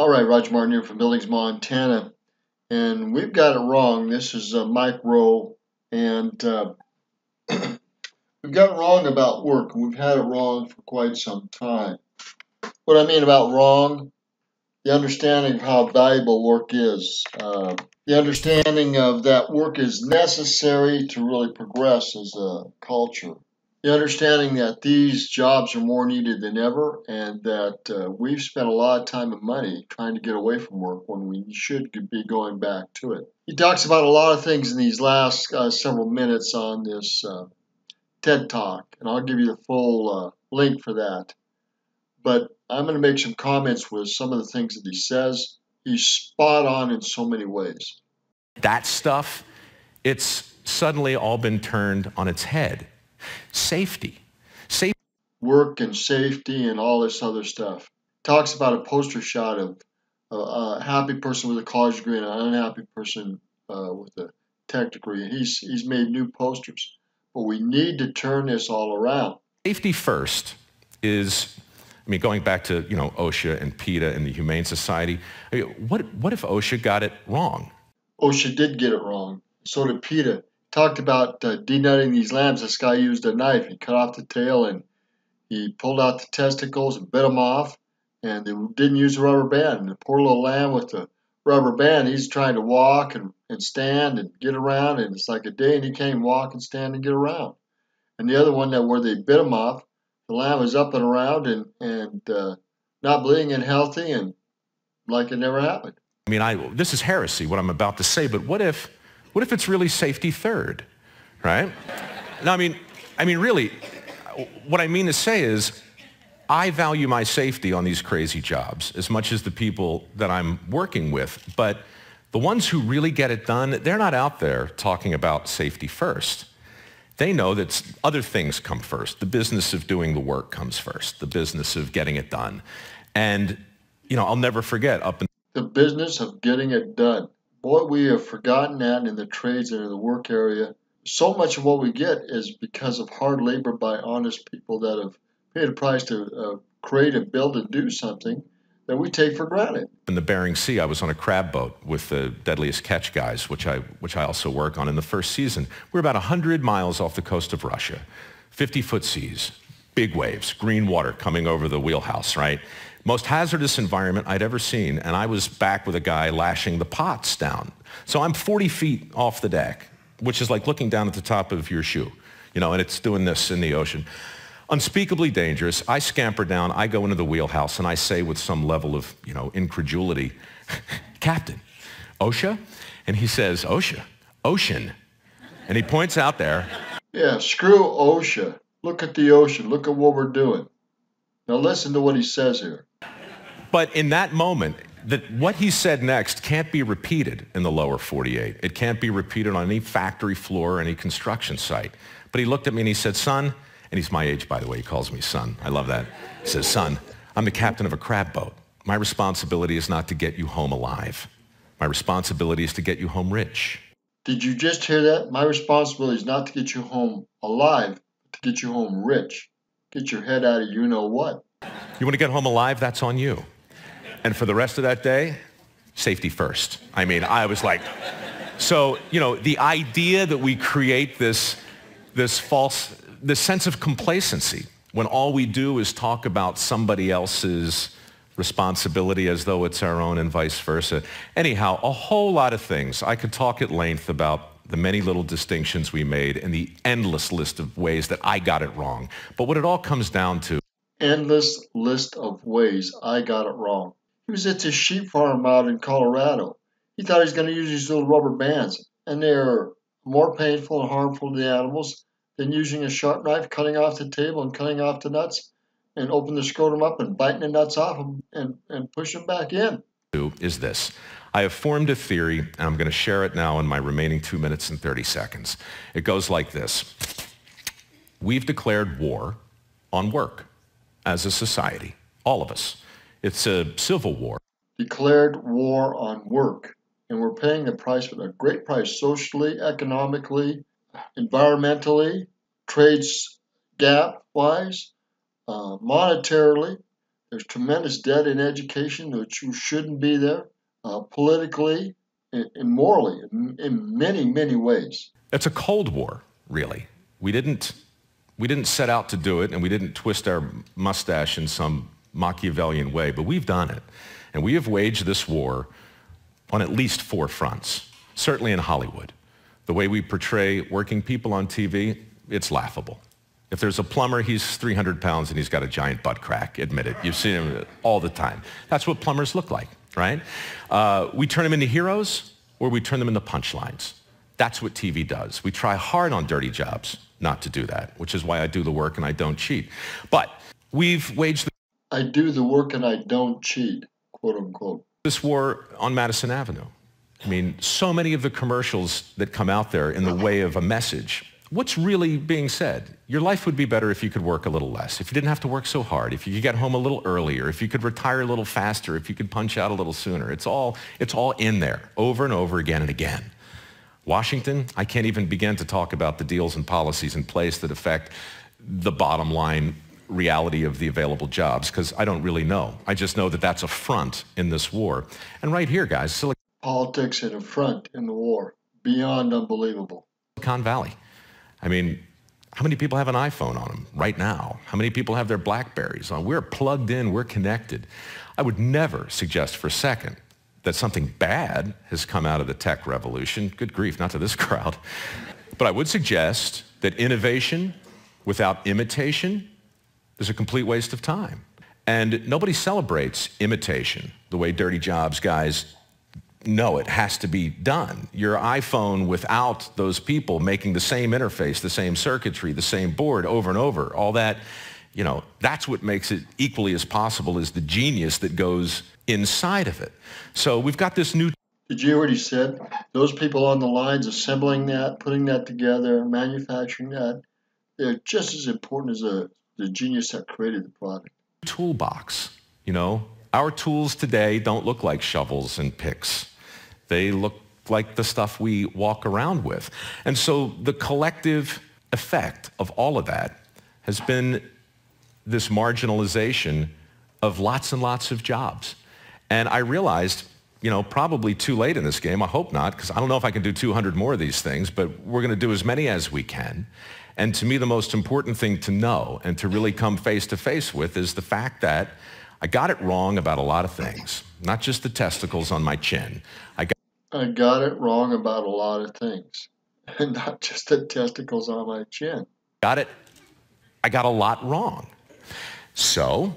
All right, Roger Martin here from Billings, Montana, and we've got it wrong. This is Mike Rowe, and we've got it wrong about work. We've had it wrong for quite some time. What I mean about wrong, the understanding of how valuable work is, the understanding of that work is necessary to really progress as a culture. The understanding that these jobs are more needed than ever, and that we've spent a lot of time and money trying to get away from work when we should be going back to it. He talks about a lot of things in these last several minutes on this TED Talk, and I'll give you the full link for that. But I'm going to make some comments with some of the things that he says. He's spot on in so many ways. That stuff, it's suddenly all been turned on its head. Safety. Work and safety and all this other stuff. Talks about a poster shot of a happy person with a college degree and an unhappy person with a tech degree. He's made new posters. But we need to turn this all around. Safety first is, I mean, going back to, OSHA and PETA and the Humane Society, what if OSHA got it wrong? OSHA did get it wrong. So did PETA. Talked about denutting these lambs. This guy used a knife. He cut off the tail and he pulled out the testicles and bit them off. And they didn't use a rubber band. And the poor little lamb with the rubber band, he's trying to walk and stand and get around. And it's like a day and he can't walk and stand and get around. And the other one where they bit him off, the lamb was up and around and not bleeding and healthy and like it never happened. I mean, this is heresy, what I'm about to say, but what if it's really safety third, right? No, I mean, really, what I mean to say is, I value my safety on these crazy jobs as much as the people that I'm working with, but the ones who really get it done, they're not out there talking about safety first. They know that other things come first. The business of doing the work comes first, the business of getting it done. And, I'll never forget the business of getting it done. Boy, we have forgotten that in the trades and in the work area. So much of what we get is because of hard labor by honest people that have paid a price to create and build and do something that we take for granted. In the Bering Sea, I was on a crab boat with the Deadliest Catch guys, which I also work on. In the first season, we were about 100 miles off the coast of Russia, 50-foot seas, big waves, green water coming over the wheelhouse, right? Most hazardous environment I'd ever seen, and I was back with a guy lashing the pots down. So I'm 40 feet off the deck, which is like looking down at the top of your shoe, and it's doing this in the ocean. Unspeakably dangerous. I scamper down, I go into the wheelhouse, and I say with some level of, incredulity, Captain, OSHA? And he says, OSHA, ocean. And he points out there. Yeah, screw OSHA. Look at the ocean. Look at what we're doing. Now listen to what he says here. But in that moment, what he said next can't be repeated in the lower 48. It can't be repeated on any factory floor or any construction site. But he looked at me and he said, son, and he's my age, by the way, he calls me son. I love that. He says, son, I'm the captain of a crab boat. My responsibility is not to get you home alive. My responsibility is to get you home rich. Did you just hear that? My responsibility is not to get you home alive, but to get you home rich. Get your head out of you-know-what. You want to get home alive? That's on you. And for the rest of that day, safety first. I mean, I was like, so, the idea that we create this sense of complacency when all we do is talk about somebody else's responsibility as though it's our own and vice versa. Anyhow, a whole lot of things. I could talk at length about the many little distinctions we made and the endless list of ways that I got it wrong. But what it all comes down to, endless list of ways I got it wrong. He was at this sheep farm out in Colorado. He thought he was going to use these little rubber bands, and they're more painful and harmful to the animals than using a sharp knife, cutting off the table and cutting off the nuts and open the scrotum up and biting the nuts off them and push them back in. Is this. I have formed a theory, and I'm going to share it now in my remaining 2 minutes and 30 seconds. It goes like this. We've declared war on work as a society, all of us. It's a civil war. Declared war on work, and we're paying the price, with a great price, socially, economically, environmentally, trades gap-wise, monetarily. There's tremendous debt in education, which shouldn't be there, politically and morally, in many, many ways. It's a Cold War, really. We didn't set out to do it, and we didn't twist our mustache in some Machiavellian way, but we've done it. And we have waged this war on at least 4 fronts, certainly in Hollywood. The way we portray working people on TV, it's laughable. If there's a plumber, he's 300 pounds and he's got a giant butt crack, admit it. You've seen him all the time. That's what plumbers look like, right? We turn them into heroes or we turn them into punchlines. That's what TV does. We try hard on dirty jobs not to do that, which is why I do the work and I don't cheat. But we've waged I do the work and I don't cheat, quote unquote. This war on Madison Avenue. I mean, so many of the commercials that come out there in the way of a message, what's really being said? Your life would be better if you could work a little less, if you didn't have to work so hard, if you could get home a little earlier, if you could retire a little faster, if you could punch out a little sooner. It's all in there, over and over again and again. Washington, I can't even begin to talk about the deals and policies in place that affect the bottom line reality of the available jobs, because I don't really know. I just know that that's a front in this war. And right here, guys, politics and a front in the war, beyond unbelievable. Silicon Valley. I mean, how many people have an iPhone on them right now? How many people have their Blackberries on? We're plugged in, we're connected. I would never suggest for a second that something bad has come out of the tech revolution. Good grief, not to this crowd. But I would suggest that innovation without imitation is a complete waste of time. And nobody celebrates imitation the way dirty jobs guys know it has to be done. Your iPhone without those people making the same interface, the same circuitry, the same board over and over, all that, you know, that's what makes it equally as possible as the genius that goes inside of it. So we've got this new... Did you hear what he said? Those people on the lines assembling that, putting that together, manufacturing that, they're just as important as the genius that created the product. Toolbox, you know? Our tools today don't look like shovels and picks. They look like the stuff we walk around with. And so the collective effect of all of that has been this marginalization of lots and lots of jobs. And I realized, you know, probably too late in this game, I hope not, because I don't know if I can do 200 more of these things, but we're going to do as many as we can. And to me, the most important thing to know and to really come face to face with is the fact that I got it wrong about a lot of things, not just the testicles on my chin. I got it wrong about a lot of things, and not just the testicles on my chin. I got a lot wrong. So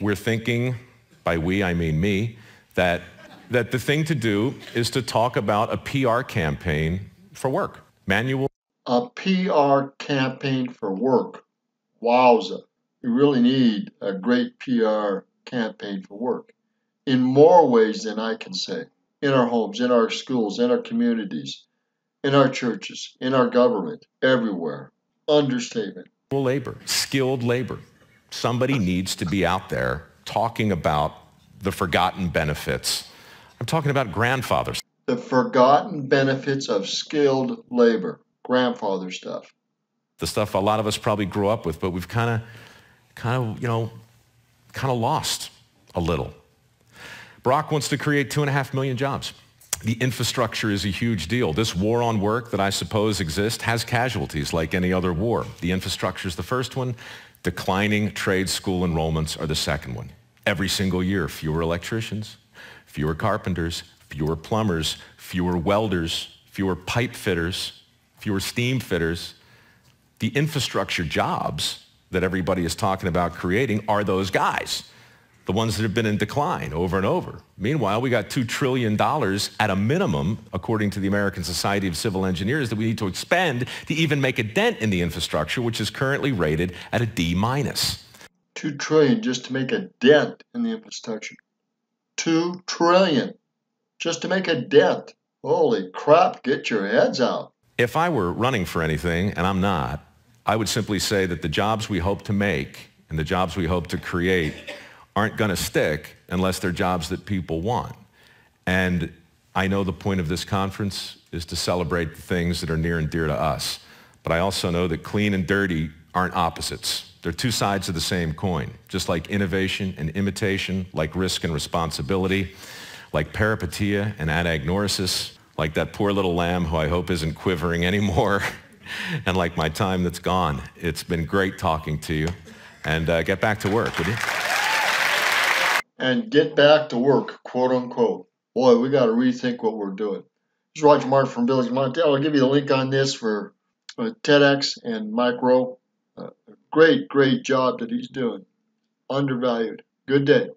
we're thinking, by we I mean me, that the thing to do is to talk about a PR campaign for work. A PR campaign for work. Wowza. We really need a great PR campaign for work in more ways than I can say. In our homes, in our schools, in our communities, in our churches, in our government, everywhere. Understatement. Labor, skilled labor. Somebody needs to be out there talking about the forgotten benefits. I'm talking about grandfathers. The forgotten benefits of skilled labor. Grandfather stuff. The stuff a lot of us probably grew up with, but we've kind of lost a little. Barack wants to create 2.5 million jobs. The infrastructure is a huge deal. This war on work that I suppose exists has casualties like any other war. The infrastructure is the first one. Declining trade school enrollments are the second one. Every single year, fewer electricians, fewer carpenters, fewer plumbers, fewer welders, fewer pipe fitters, fewer steam fitters. The infrastructure jobs that everybody is talking about creating are those guys, the ones that have been in decline over and over. Meanwhile, we got $2 trillion at a minimum, according to the American Society of Civil Engineers, that we need to expend to even make a dent in the infrastructure, which is currently rated at a D-. $2 trillion just to make a dent in the infrastructure. $2 trillion just to make a dent. Holy crap, get your heads out. If I were running for anything, and I'm not, I would simply say that the jobs we hope to make and the jobs we hope to create aren't going to stick unless they're jobs that people want. And I know the point of this conference is to celebrate the things that are near and dear to us. But I also know that clean and dirty aren't opposites. They're They're two sides of the same coin, just like innovation and imitation, like risk and responsibility, like peripetia and anagnorisis, like that poor little lamb who I hope isn't quivering anymore, and like my time that's gone. It's been great talking to you, and get back to work, would you? And get back to work, quote unquote. Boy, we got to rethink what we're doing. This is Roger Martin from Billings, Montana. I'll give you the link on this for TEDx and Mike Rowe. Great job that he's doing. Undervalued. Good day.